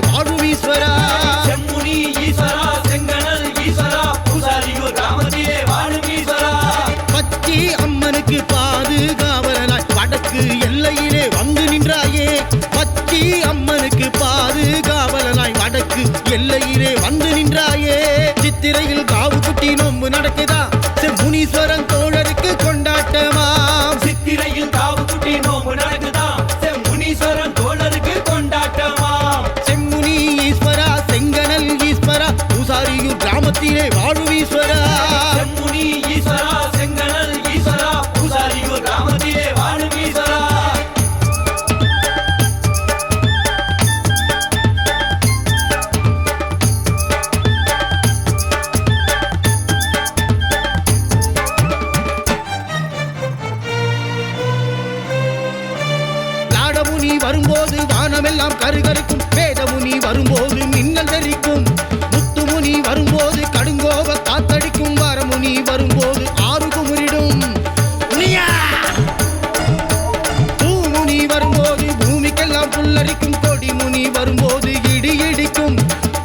வாழும் ஈஸ்வரா. செம்முனி ஈஸ்வரா செங்கனல் ஈஸ்வரா பூசாரியூர் கிராமத்திலே வாழும் ஈஸ்வரா. பச்சி அம்மனுக்கு பாதுகாவலனாய் வடக்கு எல்லையிலே வந்து நின்றாயே. பச்சி அம்மனுக்கு பாதுகாவலனாய் வடக்கு எல்லையிலே வந்து நின்றாயே. சித்திரையில் காவு குட்டி நோம்பு நடக்குதா, செம்முனீஸ்வரன் தோழருக்கு கொண்டாட்டமா. சித்திரையில் காவு குட்டி நோம்பு நடக்குதா, செம்முனீஸ்வரன் தோழருக்கு கொண்டாட்டமா. செம்முனி ஈஸ்வரா செங்கனல் ஈஸ்வரா பூசாரியூர் கிராமத்திலே வாழும் ஈஸ்வரா. செம்முனி ஈஸ்வரா செங்கனல் ஈஸ்வரா பூசாரியூர் கிராமத்திலே வாழும் ஈஸ்வரா. நாடமுனி வரும்போது வானமெல்லாம் கருகருக்கும், வேதமுனி வரும்போது மின்னல் தெரிக்கும், முத்துமுனி வரும்போது கடுங்கோப காத்தடிக்கும், வரமுனி வரும்போது ஆறு குமுறிடும். பூமுனி வரும்போது பூமிக்கெல்லாம் புல்லரிக்கும், கொடிமுனி வரும்போது இடி இடிக்கும்,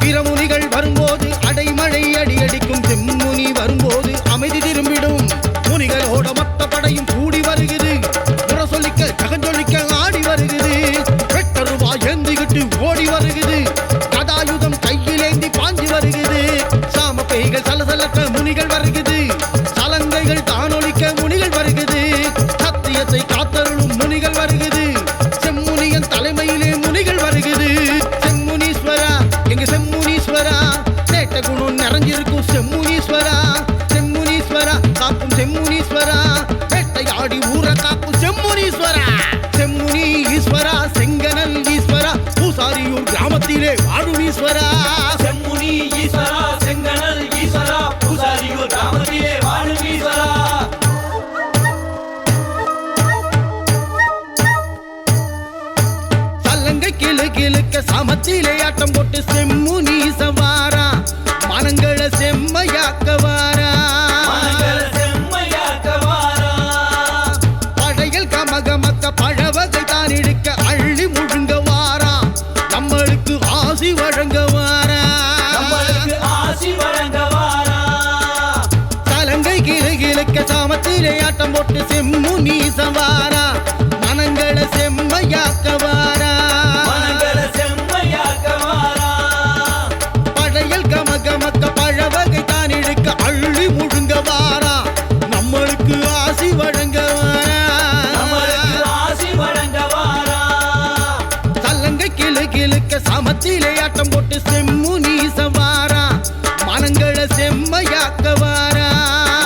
பிறமுனிகள் வரும்போது அடைமழை அடியடிக்கும், செம்முனி வரும்போது அமைதி திரும்பிடும். முனிகளோட மொத்த படையும் கூடி வருகிறது, முரசொலிக்க ஜகஞ்சொலிக்க ஆடி வருகிறது, வெட்டருவா ஏந்திக்கிட்டு ஓடி வருகிறது, கதாயுதம் கையிலேந்தி பாஞ்சி வருகிறது, சாம பேய்கள் சலசலக்க முனிகள் வருகிறது, சலங்கைகள் தானொலிக்க முனிகள் வருகிறது, சத்தியத்தை காத்தருளும் முனிகள் வருகிறது, செம்முனியன் தலைமையிலே முனிகள் வருகிறது. செம்முனீஸ்வரா எங்க செம்முனீஸ்வரா, சேட்ட குணம் நிறைஞ்சிருக்கும் செம்முனீஸ்வரா. செம்முனீஸ்வரா காக்கும் செம்முனீஸ்வரா, வேட்டையாடி ஊர காக்கும் செம்முனீஸ்வரா. செம்முனி ஈஸ்வரா செங்கனல் ஈஸ்வரா பூசாரியூர் கிராமத்திலே வாழும் ஈஸ்வரா. செம்முனி ஈஸ்வரா செங்கனல் ஈஸ்வரா பூசாரியூர் கிராமத்திலே வாழும் ஈஸ்வரா. சல்லங்கை கிளு கிளுக்க சமத்திலே ஆட்டம் போட்டு செம்முனி சவாரா, மனங்களை செம்மையாக்க வாரா. மனங்கள செம்மையாக்க வாரா. படையில் கமகமக்க பழவகை தான் இழுக்க அள்ளி முழுங்க வாரா, நம்மளுக்கு ஆசி வழங்க வாரா. நம்மளுக்கு ஆசி வழங்க வாரா. சலங்கை கிளு கிளுக்க சமத்திலே ஆட்டம் போட்டு செம்முனி சவாரா, மனங்களை செம்மையாக்க வாரா. மனங்கள செம்மையாக்க வாரா. படையல் கமகமக்க பழவகை தான் இழுக்க அள்ளி முழுங்க வாரா, நம்மளுக்கு ஆசி வழங்க வாரா. நம்மளுக்கு ஆசி வழங்க வாரா. சல்லங்கை கிளு கிளுக்க சமத்திலே ஆட்டம் போட்டு செம்முனி சவாரா, மனங்களை செம்மையாக்க வாரா.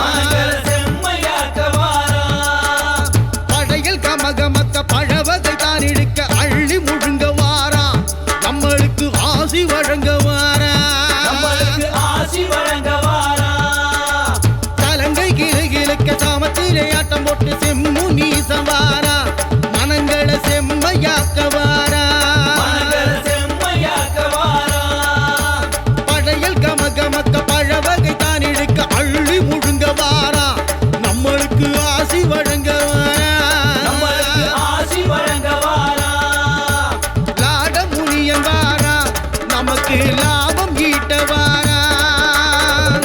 மனங்கள செம்மையாக்க வாரா. படையல் கமகமக்க பழவகை தான் இழுக்க அள்ளி முழுங்க வாரா, நம்மளுக்கு ஆசி வழங்க வாரா. நம்மளுக்கு ஆசி வழங்க வாரா. சலங்கை கிளு கிளுக்க சமத்திலே ஆட்டம் போட்டு செம்முனி சவாரா, மனங்களை செம்மையாக்க வாரா. மனங்கள செம்மையாக்க வாரா. படையல் கமகமக்க பழவகை தான் இழுக்க அள்ளி முழுங்க வாரா, நம்மளுக்கு ஆசி வழங்க வாரா. நம்மளுக்கு ஆசி வழங்க வாரா. லாட முனியன் வாரா, நமக்கு லாபம் ஈட்ட வாரா.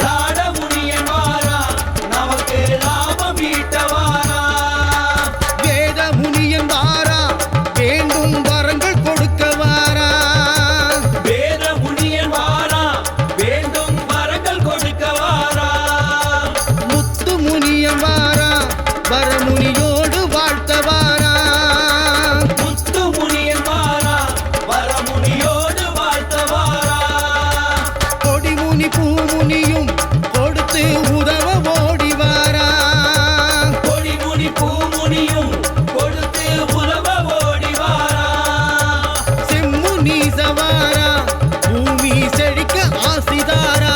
நாட முனியன் வாரா, நமக்கு லாபம் ஈட்ட வாரா. வேத முனியன் வாரா, வேண்டும் வரங்கள் கொடுக்க வாரா. வேத முனியன் வாரா, வேண்டும் வரங்கள் கொடுக்க வாரா. முத்து முனியன் வாரா, வரமுனியோடு வாழ்த்த வாரா. முத்து முனியன் வாரா, வரமுனியோடு வாழ்த்த வாரா. கொடிமுனி பூமுனியும் கொடுத்து உதவ ஓடி வாரா. கொடிமுனி பூமுனியும் கொடுத்து உறவ ஓடி வாரா. செம்முனி சவாரா, பூமி செழிக்க ஆசிதாரா.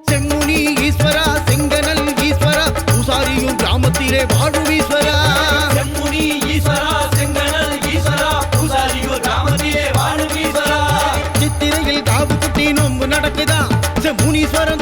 செம்முனி ஈஸ்வரா செங்கனல் ஈஸ்வரா பூசாரியூர் கிராமத்திலே வாழும் ஈஸ்வரா. செம்முனி ஈஸ்வரா செங்கனல் ஈஸ்வரா பூசாரியூர் கிராமத்திலே வாழும் ஈஸ்வரா. சித்திரையில் காவு குட்டி நோம்பு நடக்குதா, செம்முனீஸ்வரன்